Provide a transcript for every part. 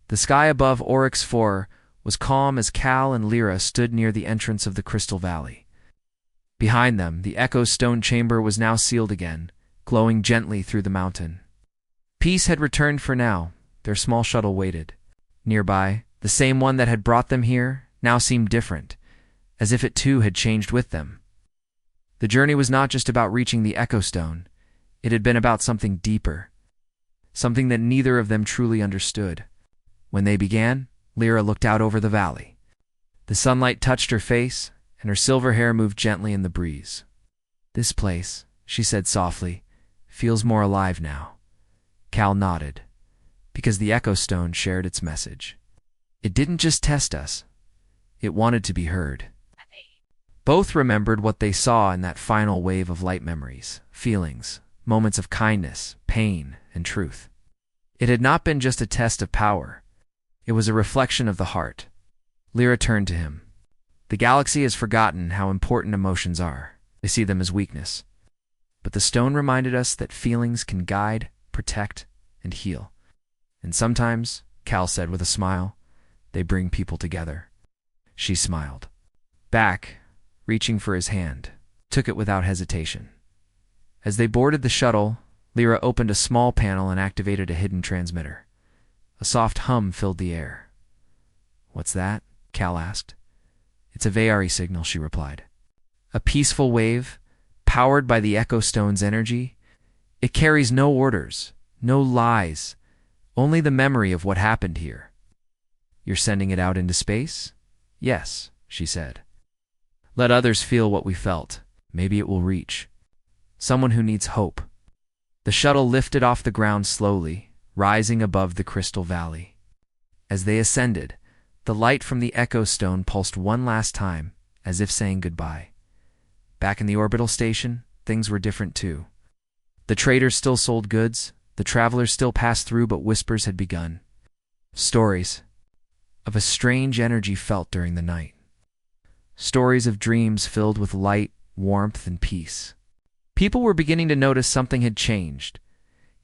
The sky above Orcs 4 was calm as Cal and Lyra stood near the entrance of the Crystal Valley. Behind them, the Echo Stone chamber was now sealed again, glowing gently through the mountain. Peace had returned for now. Their small shuttle waited. Nearby, the same one that had brought them here now seemed different, as if it too had changed with them. The journey was not just about reaching the Echo Stone. It had been about something deeper, something that neither of them truly understood. When they began, Lyra looked out over the valley. The sunlight touched her face, and her silver hair moved gently in the breeze. "This place," she said softly, "feels more alive now." Cal nodded, because the Echo Stone shared its message. It didn't just test us. It wanted to be heard. Both remembered what they saw in that final wave of light memories, feelings, moments of kindness, pain, and truth. It had not been just a test of power. It was a reflection of the heart. Lyra turned to him. "The galaxy has forgotten how important emotions are. They see them as weakness. But the stone reminded us that feelings can guide, protect, and heal. And sometimes," Cal said with a smile, "they bring people together." She smiled. Back, reaching for his hand, took it without hesitation. As they boarded the shuttle, Lyra opened a small panel and activated a hidden transmitter. A soft hum filled the air. "What's that?" Cal asked. "It's a Veyari signal," she replied. "A peaceful wave, powered by the Echo Stone's energy. It carries no orders, no lies, only the memory of what happened here." "You're sending it out into space?" "Yes," she said. "Let others feel what we felt. Maybe it will reach someone who needs hope." The shuttle lifted off the ground slowly, rising above the Crystal Valley. As they ascended, the light from the Echo Stone pulsed one last time, as if saying goodbye. Back in the orbital station, things were different too. The traders still sold goods, the travelers still passed through, but whispers had begun. Stories of a strange energy felt during the night. Stories of dreams filled with light, warmth, and peace. People were beginning to notice something had changed.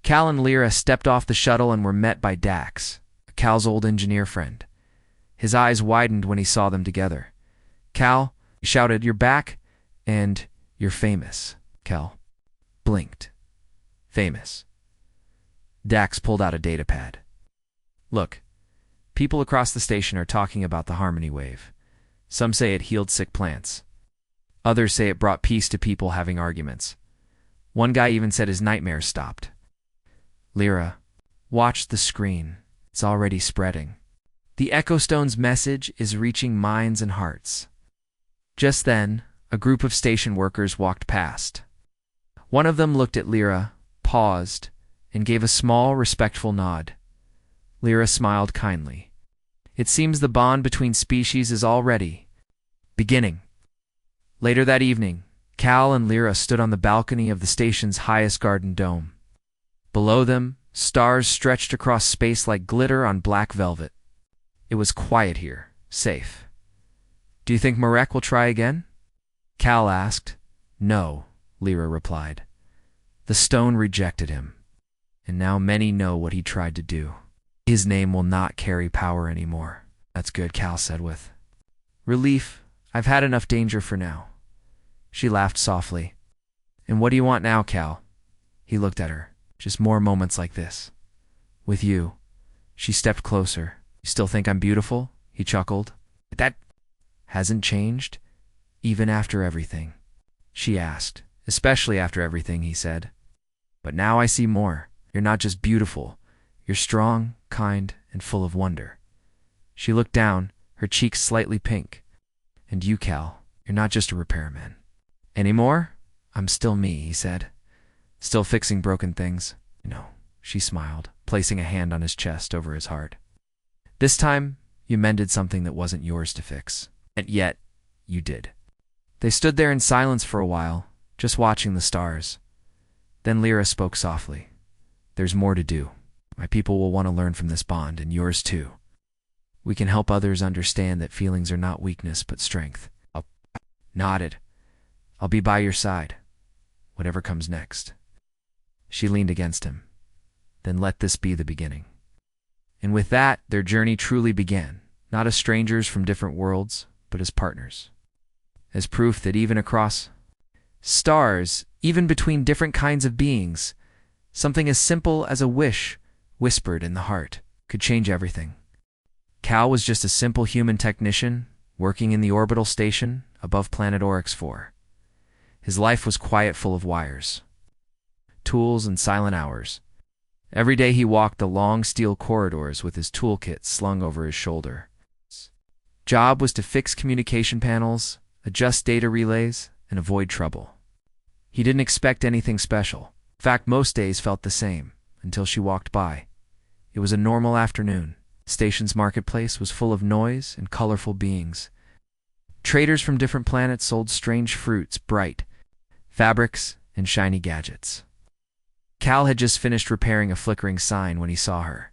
Cal and Lyra stepped off the shuttle and were met by Dax, Cal's old engineer friend. His eyes widened when he saw them together. "Cal," he shouted, "you're back, and you're famous." Cal blinked. "Famous?" Dax pulled out a datapad. "Look, people across the station are talking about the Harmony Wave. Some say it healed sick plants. Others say it brought peace to people having arguments. One guy even said his nightmares stopped." Lyra, watch the screen. It's already spreading. The Echo Stone's message is reaching minds and hearts. Just then, a group of station workers walked past. One of them looked at Lyra, paused, and gave a small, respectful nod. Lyra smiled kindly. "It seems the bond between species is already beginning." Later that evening, Cal and Lyra stood on the balcony of the station's highest garden dome. Below them, stars stretched across space like glitter on black velvet. It was quiet here, safe. "Do you think Marek will try again?" Cal asked. "No," Lyra replied. "The stone rejected him, and now many know what he tried to do. His name will not carry power anymore." "That's good," Cal said with relief. "I've had enough danger for now." She laughed softly. "And what do you want now, Cal?" He looked at her. "Just more moments like this. With you." She stepped closer. "You still think I'm beautiful?" He chuckled. "That hasn't changed, even after everything?" She asked. "Especially after everything," he said. "But now I see more. You're not just beautiful. You're strong, kind, and full of wonder." She looked down, her cheeks slightly pink. "And you, Cal, you're not just a repairman." "Anymore? I'm still me," he said. "Still fixing broken things, you know." She smiled, placing a hand on his chest over his heart. "This time, you mended something that wasn't yours to fix. And yet, you did." They stood there in silence for a while, just watching the stars. Then Lyra spoke softly. "There's more to do. My people will want to learn from this bond, and yours too. We can help others understand that feelings are not weakness but strength." I nodded. "I'll be by your side, whatever comes next." She leaned against him. "Then let this be the beginning." And with that, their journey truly began, not as strangers from different worlds, but as partners. As proof that even across stars, even between different kinds of beings, something as simple as a wish whispered in the heart could change everything. Cal was just a simple human technician working in the orbital station above planet Orcs 4. His life was quiet, full of wires, tools, and silent hours. Every day he walked the long steel corridors with his toolkit slung over his shoulder. His job was to fix communication panels, adjust data relays, and avoid trouble. He didn't expect anything special. In fact, most days felt the same, until she walked by. It was a normal afternoon. The station's marketplace was full of noise and colorful beings. Traders from different planets sold strange fruits, bright fabrics, and shiny gadgets. Cal had just finished repairing a flickering sign when he saw her.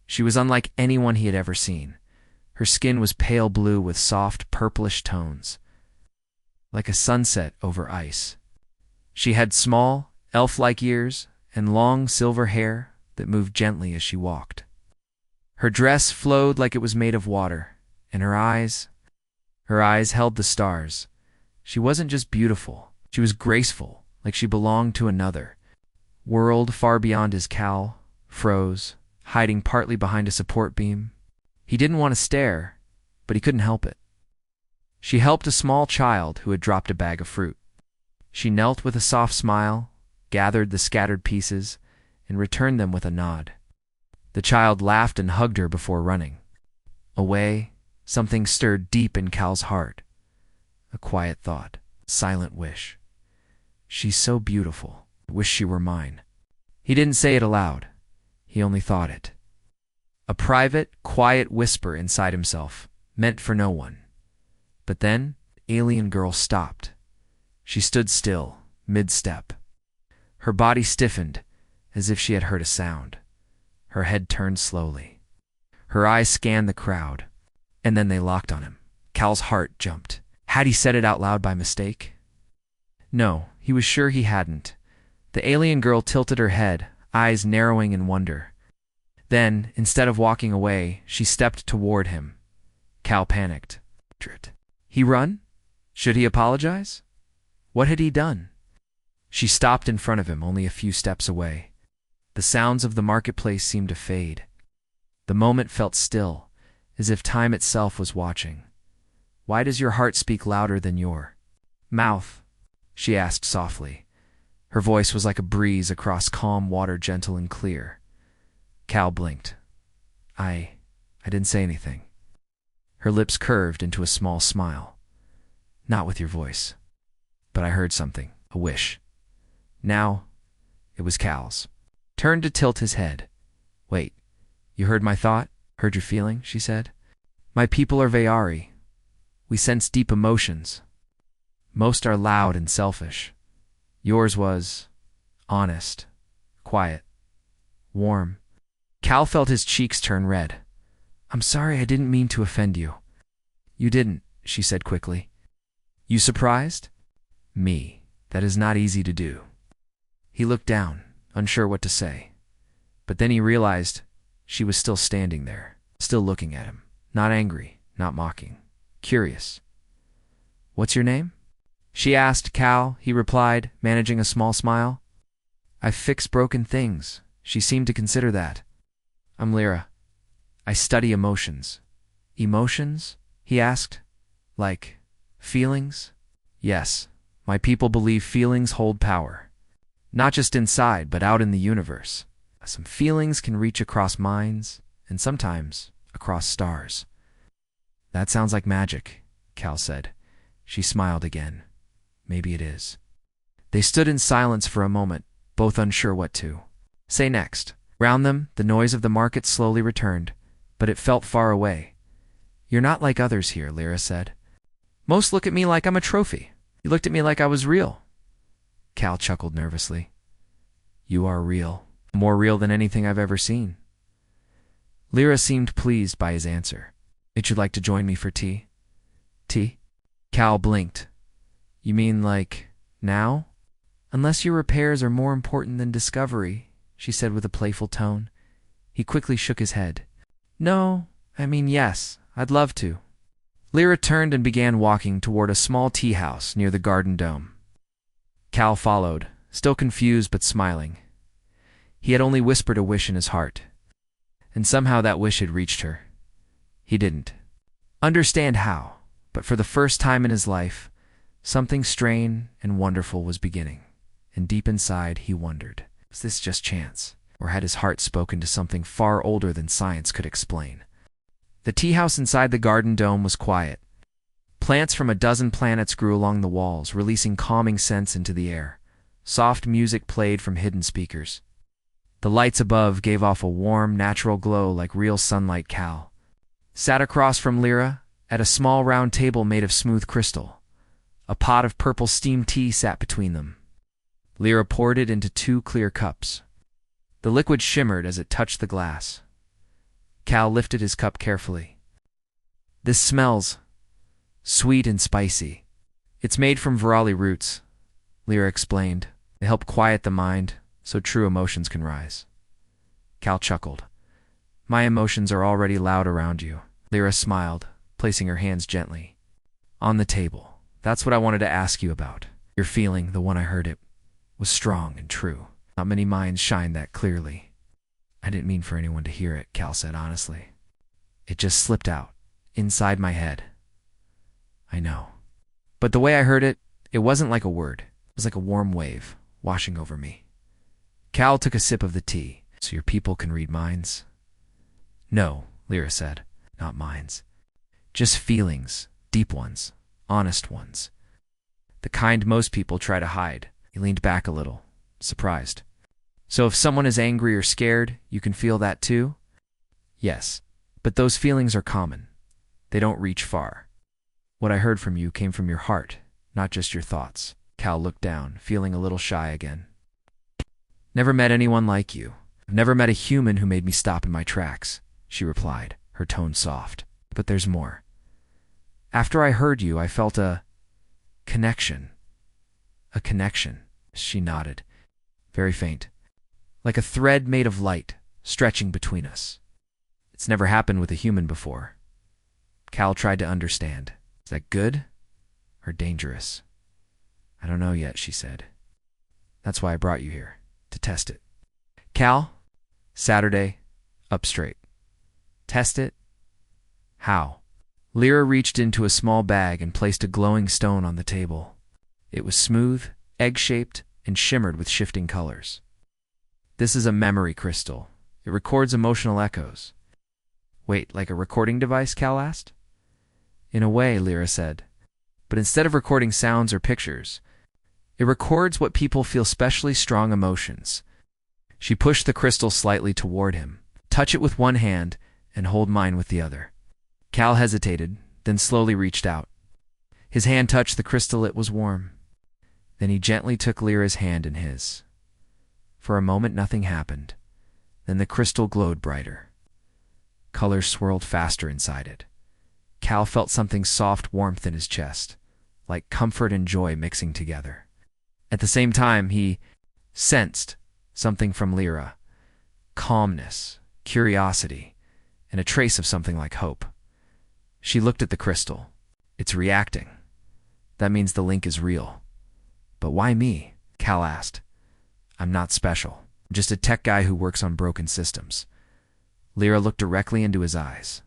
She was unlike anyone he had ever seen. Her skin was pale blue with soft, purplish tones, like a sunset over ice. She had small, elf-like ears and long, silver hair that moved gently as she walked. Her dress flowed like it was made of water, and her eyes held the stars. She wasn't just beautiful, she was graceful, like she belonged to another world far beyond his. Cal froze, hiding partly behind a support beam. He didn't want to stare, but he couldn't help it. She helped a small child who had dropped a bag of fruit. She knelt with a soft smile, gathered the scattered pieces, and returned them with a nod. The child laughed and hugged her before running away. Something stirred deep in Cal's heart. A quiet thought, a silent wish. She's so beautiful. I wish she were mine. He didn't say it aloud. He only thought it. A private, quiet whisper inside himself, meant for no one. But then, the alien girl stopped. She stood still, mid-step. Her body stiffened, as if she had heard a sound. Her head turned slowly. Her eyes scanned the crowd, and then they locked on him. Cal's heart jumped. Had he said it out loud by mistake? No, he was sure he hadn't. The alien girl tilted her head, eyes narrowing in wonder. Then, instead of walking away, she stepped toward him. Cal panicked. He run? Should he apologize? What had he done? She stopped in front of him, only a few steps away. The sounds of the marketplace seemed to fade. The moment felt still, as if time itself was watching. Why does your heart speak louder than your mouth? She asked softly. Her voice was like a breeze across calm water, gentle and clear. Cal blinked. I didn't say anything. Her lips curved into a small smile. Not with your voice. But I heard something, a wish. Now, it was Cal's. Turned to tilt his head. Wait, you heard my thought? Heard your feeling, she said. My people are Vayari. We sense deep emotions. Most are loud and selfish. Yours was honest, quiet, warm. Cal felt his cheeks turn red. I'm sorry, I didn't mean to offend you. You didn't, she said quickly. You surprised? Me. That is not easy to do. He looked down, unsure what to say. But then he realized she was still standing there, still looking at him. Not angry, not mocking. Curious. What's your name? She asked Cal. He replied, managing a small smile. I fix broken things. She seemed to consider that. I'm Lyra. I study emotions. Emotions? He asked. Like feelings? Yes. My people believe feelings hold power. Not just inside, but out in the universe. Some feelings can reach across minds, and sometimes across stars. That sounds like magic, Cal said. She smiled again. Maybe it is. They stood in silence for a moment, both unsure what to say next. Round them, the noise of the market slowly returned, but it felt far away. You're not like others here, Lyra said. Most look at me like I'm a trophy. You looked at me like I was real. Cal chuckled nervously. You are real. More real than anything I've ever seen. Lyra seemed pleased by his answer. Would you like to join me for tea? Tea? Cal blinked. You mean like now? Unless your repairs are more important than discovery, she said with a playful tone. He quickly shook his head. No, I mean yes, I'd love to. Lyra turned and began walking toward a small tea house near the garden dome. Cal followed, still confused but smiling. He had only whispered a wish in his heart, and somehow that wish had reached her. He didn't understand how, but for the first time in his life, something strange and wonderful was beginning, and deep inside he wondered, was this just chance, or had his heart spoken to something far older than science could explain? The tea house inside the garden dome was quiet. Plants from a dozen planets grew along the walls, releasing calming scents into the air. Soft music played from hidden speakers. The lights above gave off a warm, natural glow like real sunlight. Cal sat across from Lyra at a small round table made of smooth crystal. A pot of purple steamed tea sat between them. Lyra poured it into 2 clear cups. The liquid shimmered as it touched the glass. Cal lifted his cup carefully. This smells sweet and spicy. It's made from Virali roots, Lyra explained. They help quiet the mind so true emotions can rise. Cal chuckled. My emotions are already loud around you. Lyra smiled, placing her hands gently on the table. That's what I wanted to ask you about. Your feeling, the one I heard, it was strong and true. Not many minds shine that clearly. I didn't mean for anyone to hear it, Cal said honestly. It just slipped out, inside my head. I know. But the way I heard it, it wasn't like a word. It was like a warm wave, washing over me. Cal took a sip of the tea. So your people can read minds? No, Lyra said. Not minds. Just feelings, deep ones, honest ones. The kind most people try to hide. He leaned back a little, surprised. So if someone is angry or scared, you can feel that too? Yes, but those feelings are common. They don't reach far. What I heard from you came from your heart, not just your thoughts. Cal looked down, feeling a little shy again. Never met anyone like you. I've never met a human who made me stop in my tracks, she replied, her tone soft. But there's more. After I heard you, I felt a connection. A connection, she nodded, very faint. Like a thread made of light, stretching between us. It's never happened with a human before. Cal tried to understand. Is that good or dangerous? I don't know yet, she said. That's why I brought you here, to test it. Cal, Saturday, up straight. Test it? How? Lyra reached into a small bag and placed a glowing stone on the table. It was smooth, egg-shaped, and shimmered with shifting colors. This is a memory crystal. It records emotional echoes. Wait, like a recording device, Cal asked? In a way, Lyra said. But instead of recording sounds or pictures, it records what people feel, specially strong emotions. She pushed the crystal slightly toward him. Touch it with one hand and hold mine with the other. Cal hesitated, then slowly reached out. His hand touched the crystal. It was warm. Then he gently took Lyra's hand in his. For a moment nothing happened. Then the crystal glowed brighter. Colors swirled faster inside it. Cal felt something soft warmth in his chest, like comfort and joy mixing together. At the same time, he sensed something from Lyra. Calmness, curiosity, and a trace of something like hope. She looked at the crystal. It's reacting. That means the link is real. But why me? Cal asked. I'm not special. I'm just a tech guy who works on broken systems. Lyra looked directly into his eyes.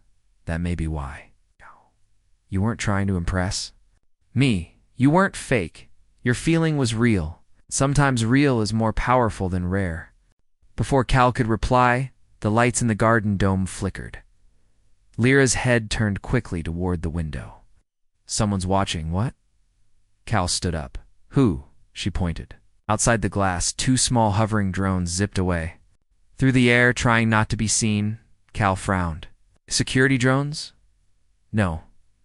That may be why. You weren't trying to impress? Me. You weren't fake. Your feeling was real. Sometimes real is more powerful than rare. Before Cal could reply, the lights in the garden dome flickered. Lyra's head turned quickly toward the window. Someone's watching, what? Cal stood up. Who? She pointed. Outside the glass, 2 small hovering drones zipped away. Through the air, trying not to be seen, Cal frowned. Security drones? No,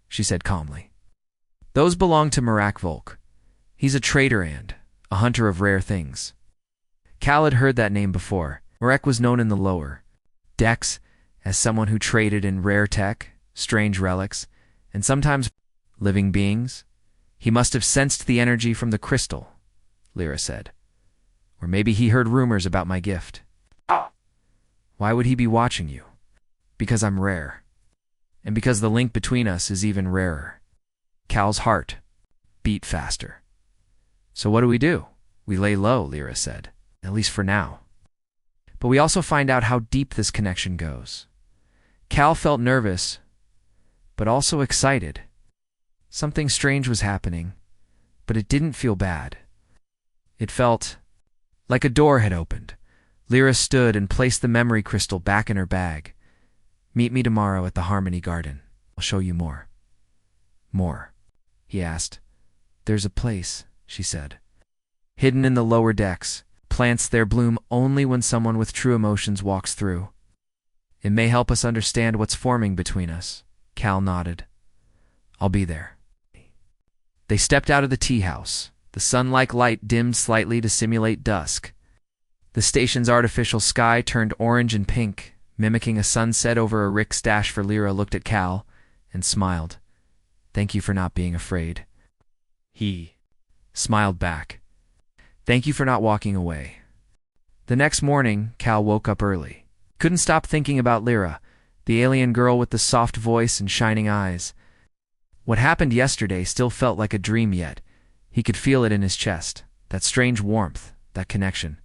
she said calmly. Those belong to Marak Volk. He's a trader and a hunter of rare things. Cal had heard that name before. Marak was known in the lower decks as someone who traded in rare tech, strange relics, and sometimes living beings. He must have sensed the energy from the crystal, Lyra said. Or maybe he heard rumors about my gift. Why would he be watching you? Because I'm rare. And because the link between us is even rarer. Cal's heart beat faster. So what do? We lay low, Lyra said. At least for now. But we also find out how deep this connection goes. Cal felt nervous, but also excited. Something strange was happening, but it didn't feel bad. It felt like a door had opened. Lyra stood and placed the memory crystal back in her bag. Meet me tomorrow at the Harmony Garden. I'll show you more. More, he asked. There's a place, she said. Hidden in the lower decks, plants there bloom only when someone with true emotions walks through. It may help us understand what's forming between us. Cal nodded. I'll be there. They stepped out of the tea house. The sun-like light dimmed slightly to simulate dusk. The station's artificial sky turned orange and pink, mimicking a sunset over a Rick's dash. For Lyra looked at Cal and smiled. Thank you for not being afraid. He smiled back. Thank you for not walking away. The next morning, Cal woke up early. Couldn't stop thinking about Lyra, the alien girl with the soft voice and shining eyes. What happened yesterday still felt like a dream yet. He could feel it in his chest, that strange warmth, that connection.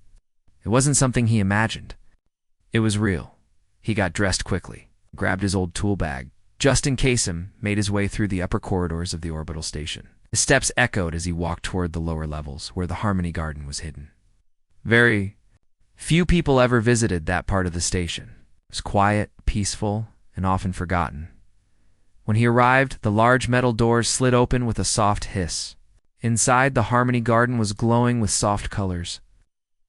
It wasn't something he imagined. It was real. He got dressed quickly, grabbed his old tool bag, just in case made his way through the upper corridors of the orbital station. His steps echoed as he walked toward the lower levels, where the Harmony Garden was hidden. Very few people ever visited that part of the station. It was quiet, peaceful, and often forgotten. When he arrived, the large metal doors slid open with a soft hiss. Inside, the Harmony Garden was glowing with soft colors.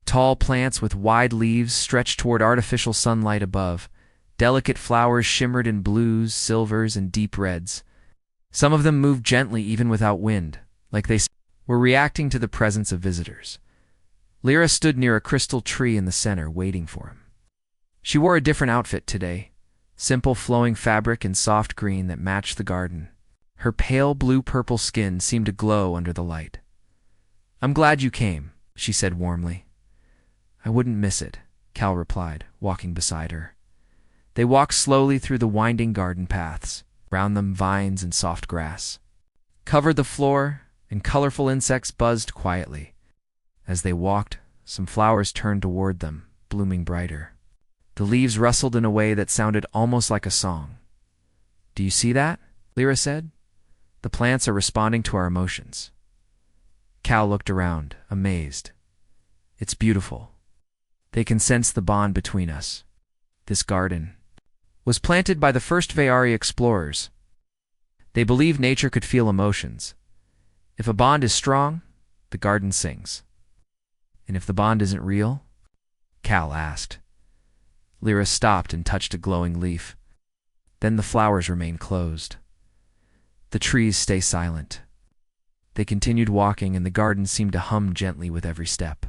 Tall plants with wide leaves stretched toward artificial sunlight above. Delicate flowers shimmered in blues, silvers, and deep reds. Some of them moved gently even without wind, like they were reacting to the presence of visitors. Lyra stood near a crystal tree in the center, waiting for him. She wore a different outfit today, simple flowing fabric in soft green that matched the garden. Her pale blue-purple skin seemed to glow under the light. I'm glad you came, she said warmly. I wouldn't miss it, Cal replied, walking beside her. They walked slowly through the winding garden paths. Around them, vines and soft grass covered the floor, and colorful insects buzzed quietly. As they walked, some flowers turned toward them, blooming brighter. The leaves rustled in a way that sounded almost like a song. Do you see that? Lyra said. The plants are responding to our emotions. Cal looked around, amazed. It's beautiful. They can sense the bond between us. This garden was planted by the first Veari explorers. They believed nature could feel emotions. If a bond is strong, the garden sings. And if the bond isn't real? Cal asked. Lyra stopped and touched a glowing leaf. Then the flowers remained closed. The trees stay silent. They continued walking, and the garden seemed to hum gently with every step.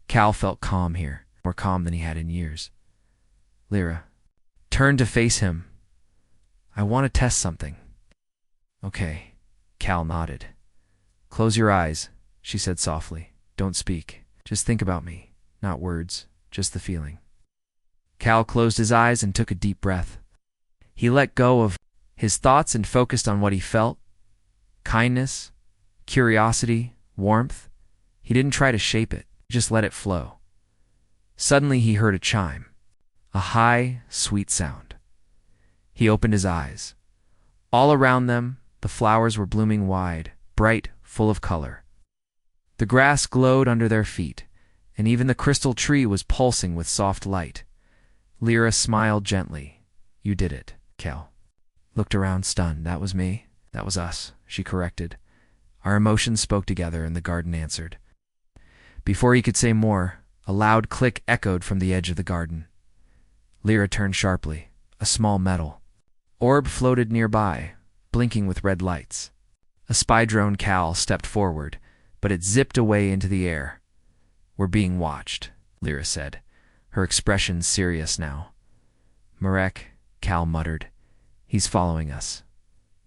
Cal felt calm here, more calm than he had in years. Lyra turned to face him. I want to test something. Okay, Cal nodded. Close your eyes, she said softly. Don't speak. Just think about me. Not words, just the feeling. Cal closed his eyes and took a deep breath. He let go of his thoughts and focused on what he felt. Kindness, curiosity, warmth. He didn't try to shape it, just let it flow. Suddenly he heard a chime. A high, sweet sound. He opened his eyes. All around them, the flowers were blooming wide, bright, full of color. The grass glowed under their feet, and even the crystal tree was pulsing with soft light. Lyra smiled gently. You did it, Cal. Looked around stunned. That was me. That was us, she corrected. Our emotions spoke together, and the garden answered. Before he could say more, a loud click echoed from the edge of the garden. Lyra turned sharply. A small metal orb floated nearby, blinking with red lights. A spy drone. Cal stepped forward, but it zipped away into the air. We're being watched, Lyra said, her expression serious now. Marek, Cal muttered. He's following us.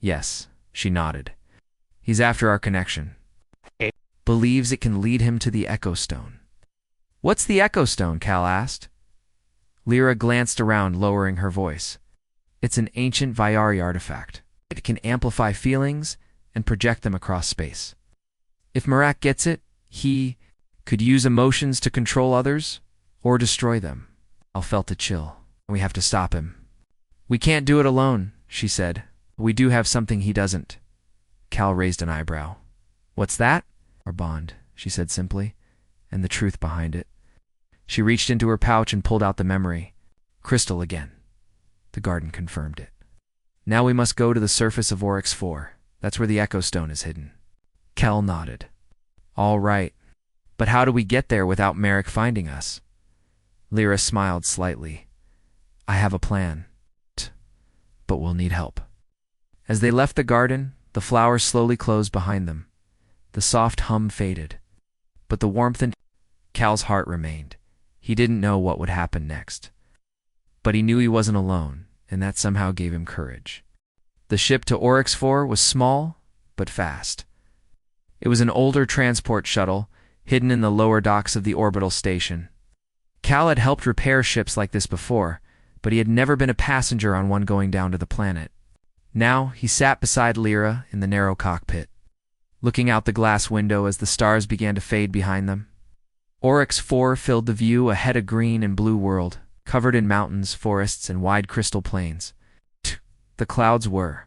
Yes, she nodded. He's after our connection. Believes it can lead him to the Echo Stone. What's the Echo Stone? Cal asked. Lyra glanced around, lowering her voice. It's an ancient Vyari artifact. It can amplify feelings and project them across space. If Marek gets it, he could use emotions to control others or destroy them. Cal felt a chill. We have to stop him. We can't do it alone, she said. We do have something he doesn't. Cal raised an eyebrow. What's that? Our bond, she said simply, and the truth behind it. She reached into her pouch and pulled out the memory. Crystal again. The garden confirmed it. Now we must go to the surface of Orcs 4. That's where the Echo Stone is hidden. Cal nodded. All right. But how do we get there without Marek finding us? Lyra smiled slightly. I have a plan. But we'll need help. As they left the garden, the flowers slowly closed behind them. The soft hum faded. But the warmth in Cal's heart remained. He didn't know what would happen next. But he knew he wasn't alone, and that somehow gave him courage. The ship to Orcs 4 was small, but fast. It was an older transport shuttle, hidden in the lower docks of the orbital station. Cal had helped repair ships like this before, but he had never been a passenger on one going down to the planet. Now he sat beside Lyra in the narrow cockpit, looking out the glass window as the stars began to fade behind them. Orcs 4 filled the view, a head of green and blue world, covered in mountains, forests, and wide crystal plains. The clouds were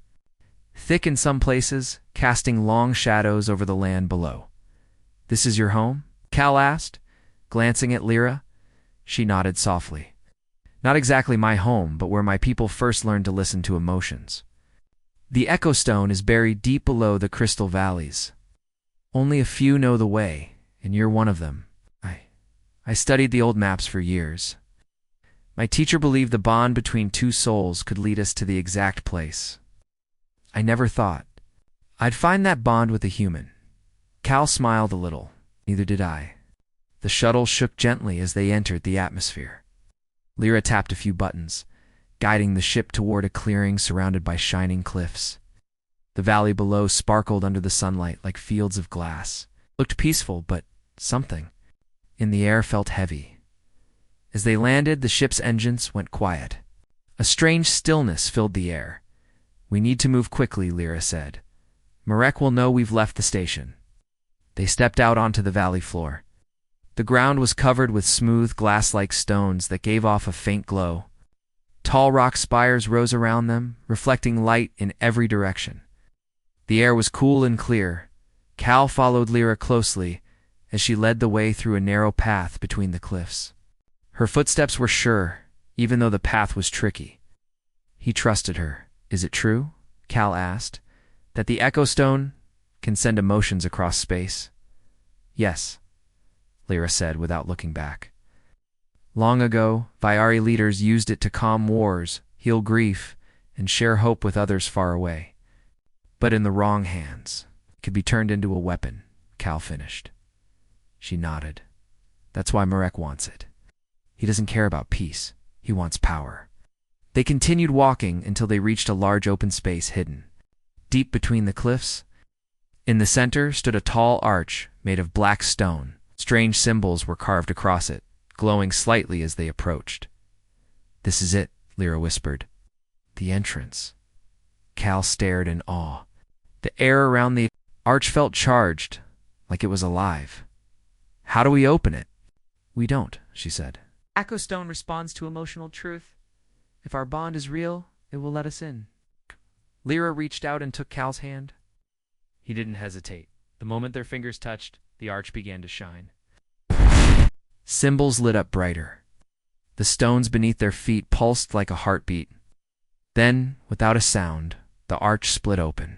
thick in some places, casting long shadows over the land below. This is your home? Cal asked, glancing at Lyra. She nodded softly. Not exactly my home, but where my people first learned to listen to emotions. The Echo Stone is buried deep below the crystal valleys. Only a few know the way, and you're one of them. I studied the old maps for years. My teacher believed the bond between two souls could lead us to the exact place. I never thought I'd find that bond with a human. Cal smiled a little. Neither did I. The shuttle shook gently as they entered the atmosphere. Lyra tapped a few buttons, guiding the ship toward a clearing surrounded by shining cliffs. The valley below sparkled under the sunlight like fields of glass. It looked peaceful, but something in the air felt heavy. As they landed, the ship's engines went quiet. A strange stillness filled the air. We need to move quickly, Lyra said. Marek will know we've left the station. They stepped out onto the valley floor. The ground was covered with smooth, glass-like stones that gave off a faint glow. Tall rock spires rose around them, reflecting light in every direction. The air was cool and clear. Cal followed Lyra closely as she led the way through a narrow path between the cliffs. Her footsteps were sure, even though the path was tricky. He trusted her. Is it true? Cal asked. That the Echo Stone can send emotions across space? Yes, Lyra said without looking back. Long ago, Vyari leaders used it to calm wars, heal grief, and share hope with others far away. But in the wrong hands, it could be turned into a weapon, Cal finished. She nodded. That's why Marek wants it. He doesn't care about peace. He wants power. They continued walking until they reached a large open space hidden deep between the cliffs. In the center stood a tall arch made of black stone. Strange symbols were carved across it, glowing slightly as they approached. This is it, Lyra whispered. The entrance. Cal stared in awe. The air around the arch felt charged, like it was alive. How do we open it? We don't, she said. Echo Stone responds to emotional truth. If our bond is real, it will let us in. Lyra reached out and took Cal's hand. He didn't hesitate. The moment their fingers touched, the arch began to shine. Symbols lit up brighter. The stones beneath their feet pulsed like a heartbeat. Then, without a sound, the arch split open,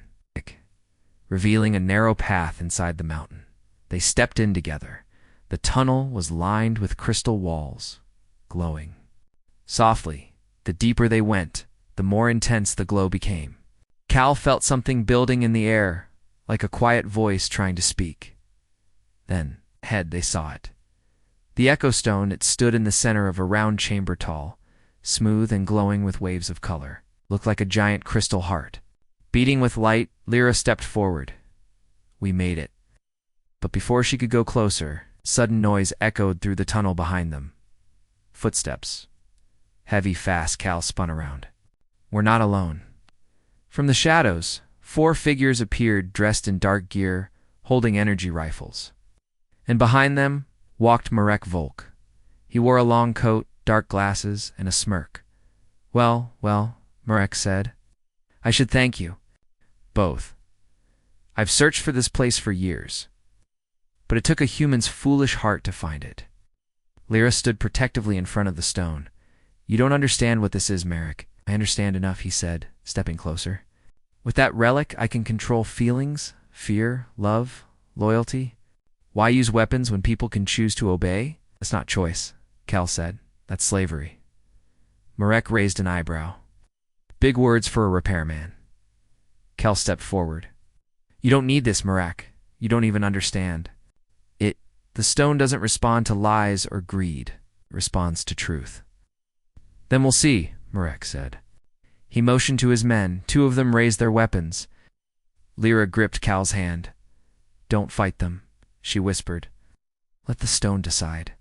revealing a narrow path inside the mountain. They stepped in together. The tunnel was lined with crystal walls, glowing. Softly, the deeper they went, the more intense the glow became. Cal felt something building in the air, like a quiet voice trying to speak. Then, ahead, they saw it. The Echo Stone, it stood in the center of a round chamber tall, smooth and glowing with waves of color. Looked like a giant crystal heart. Beating with light, Lyra stepped forward. We made it. But before she could go closer, sudden noise echoed through the tunnel behind them. Footsteps. Heavy, fast. Cal spun around. We're not alone. From the shadows, 4 figures appeared dressed in dark gear, holding energy rifles. And behind them walked Marek Volk. He wore a long coat, dark glasses, and a smirk. Well, Marek said. I should thank you. Both. I've searched for this place for years. But it took a human's foolish heart to find it. Lyra stood protectively in front of the stone. You don't understand what this is, Marek. I understand enough, he said, stepping closer. With that relic, I can control feelings, fear, love, loyalty. Why use weapons when people can choose to obey? That's not choice, Cal said. That's slavery. Marek raised an eyebrow. Big words for a repairman. Cal stepped forward. You don't need this, Marek. You don't even understand. The stone doesn't respond to lies or greed. It responds to truth. Then we'll see, Marek said. He motioned to his men. 2 of them raised their weapons. Lyra gripped Cal's hand. Don't fight them, she whispered. Let the stone decide.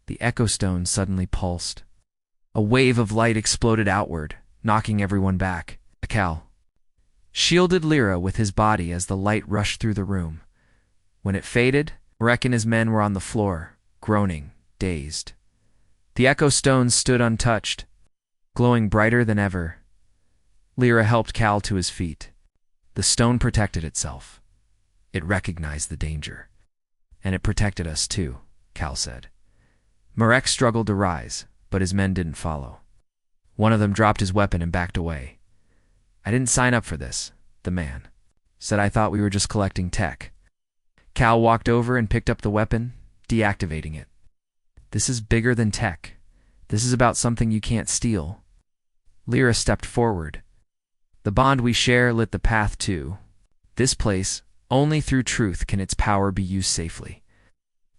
The echo stone suddenly pulsed. A wave of light exploded outward, knocking everyone back. Cal shielded Lyra with his body as the light rushed through the room. When it faded, Marek and his men were on the floor, groaning, dazed. The echo stones stood untouched, glowing brighter than ever. Lyra helped Cal to his feet. The stone protected itself. It recognized the danger. And it protected us too, Cal said. Marek struggled to rise, but his men didn't follow. One of them dropped his weapon and backed away. I didn't sign up for this, the man said. I thought we were just collecting tech. Cal walked over and picked up the weapon, deactivating it. This is bigger than tech. This is about something you can't steal. Lyra stepped forward. The bond we share lit the path to this place. Only through truth can its power be used safely.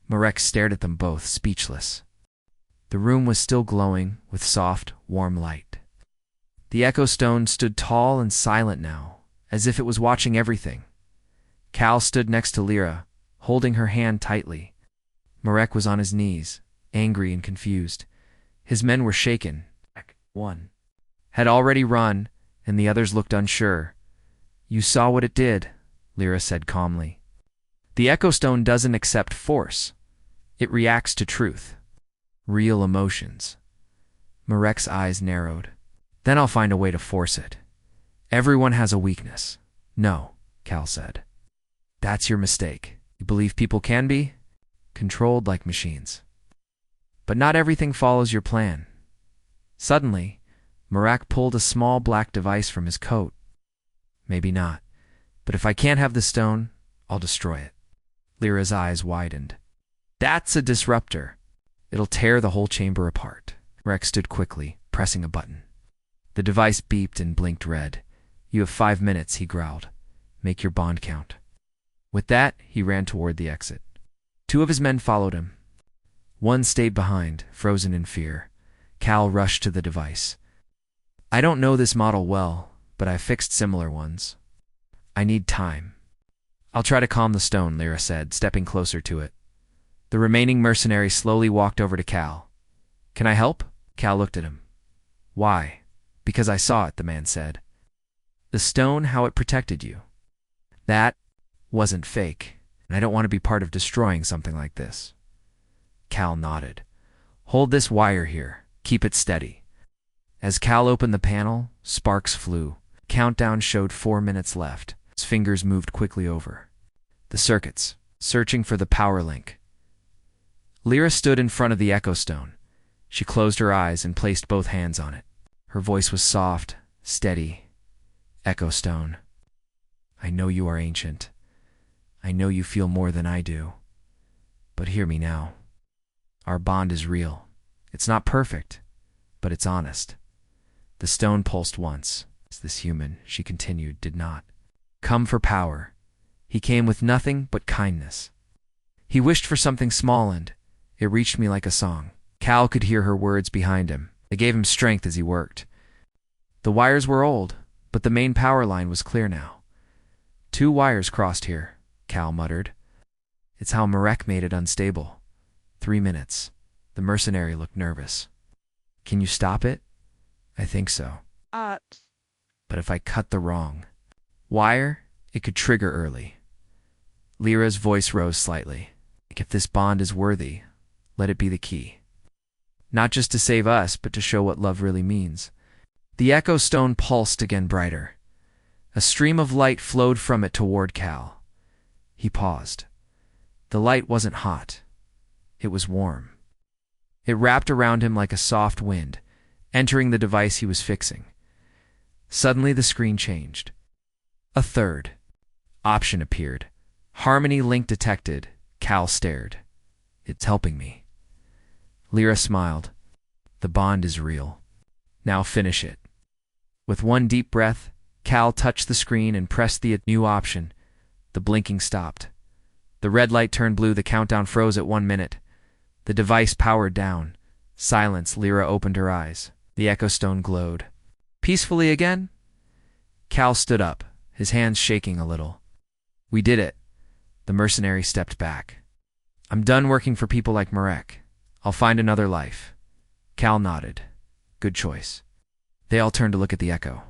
Marek stared at them both, speechless. The room was still glowing with soft, warm light. The echo stone stood tall and silent now, as if it was watching everything. Cal stood next to Lyra, holding her hand tightly. Marek was on his knees, angry and confused. His men were shaken. One had already run, and the others looked unsure. You saw what it did, Lyra said calmly. The echo stone doesn't accept force. It reacts to truth. Real emotions. Marek's eyes narrowed. Then I'll find a way to force it. Everyone has a weakness. No, Cal said. That's your mistake. You believe people can be controlled like machines. But not everything follows your plan. Suddenly, Marek pulled a small black device from his coat. Maybe not. But if I can't have the stone, I'll destroy it. Lyra's eyes widened. That's a disruptor. It'll tear the whole chamber apart. Marek stood quickly, pressing a button. The device beeped and blinked red. You have 5 minutes, he growled. Make your bond count. With that, he ran toward the exit. 2 of his men followed him. One stayed behind, frozen in fear. Cal rushed to the device. I don't know this model well, but I've fixed similar ones. I need time. I'll try to calm the stone, Lyra said, stepping closer to it. The remaining mercenary slowly walked over to Cal. Can I help? Cal looked at him. Why? Because I saw it, the man said. The stone, how it protected you. That wasn't fake, and I don't want to be part of destroying something like this. Cal nodded. Hold this wire here. Keep it steady. As Cal opened the panel, sparks flew. Countdown showed 4 minutes left. His fingers moved quickly over the circuits, searching for the power link. Lyra stood in front of the echo stone. She closed her eyes and placed both hands on it. Her voice was soft, steady. Echo stone. I know you are ancient. I know you feel more than I do. But hear me now. Our bond is real. It's not perfect, but it's honest. The stone pulsed once. This human, she continued, did not come for power. He came with nothing but kindness. He wished for something small, and it reached me like a song. Cal could hear her words behind him. They gave him strength as he worked. The wires were old, but the main power line was clear now. 2 wires crossed here, Cal muttered. It's how Marek made it unstable. 3 minutes. The mercenary looked nervous. Can you stop it? I think so. But if I cut the wrong wire, it could trigger early. Lyra's voice rose slightly. If this bond is worthy, let it be the key. Not just to save us, but to show what love really means. The echo stone pulsed again brighter. A stream of light flowed from it toward Cal. He paused. The light wasn't hot. It was warm. It wrapped around him like a soft wind, entering the device he was fixing. Suddenly the screen changed. A third option appeared. Harmony link detected. Cal stared. It's helping me. Lyra smiled. The bond is real. Now finish it. With one deep breath, Cal touched the screen and pressed the new option. The blinking stopped. The red light turned blue. The countdown froze at 1 minute. The device powered down. Silence. Lyra opened her eyes. The echo stone glowed. Peacefully again? Cal stood up, his hands shaking a little. We did it. The mercenary stepped back. I'm done working for people like Marek. I'll find another life. Cal nodded. Good choice. They all turned to look at the echo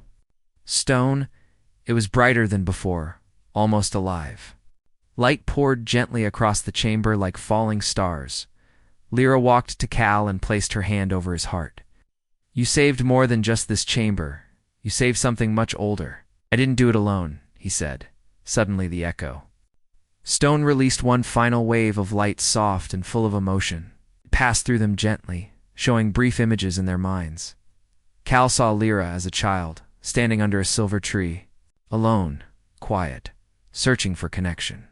stone. It was brighter than before, almost alive. Light poured gently across the chamber like falling stars. Lyra walked to Cal and placed her hand over his heart. You saved more than just this chamber. You saved something much older. I didn't do it alone, he said. Suddenly the echo stone released one final wave of light, soft and full of emotion. It passed through them gently, showing brief images in their minds. Cal saw Lyra as a child, standing under a silver tree, alone, quiet, searching for connection.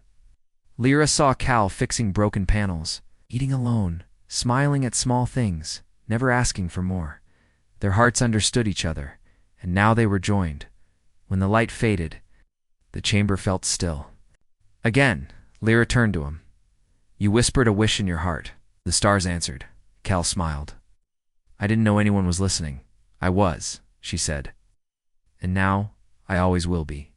Lyra saw Cal fixing broken panels, eating alone, smiling at small things, never asking for more. Their hearts understood each other, and now they were joined. When the light faded, the chamber felt still. Again, Lyra turned to him. You whispered a wish in your heart. The stars answered. Cal smiled. I didn't know anyone was listening. I was, she said. And now, I always will be.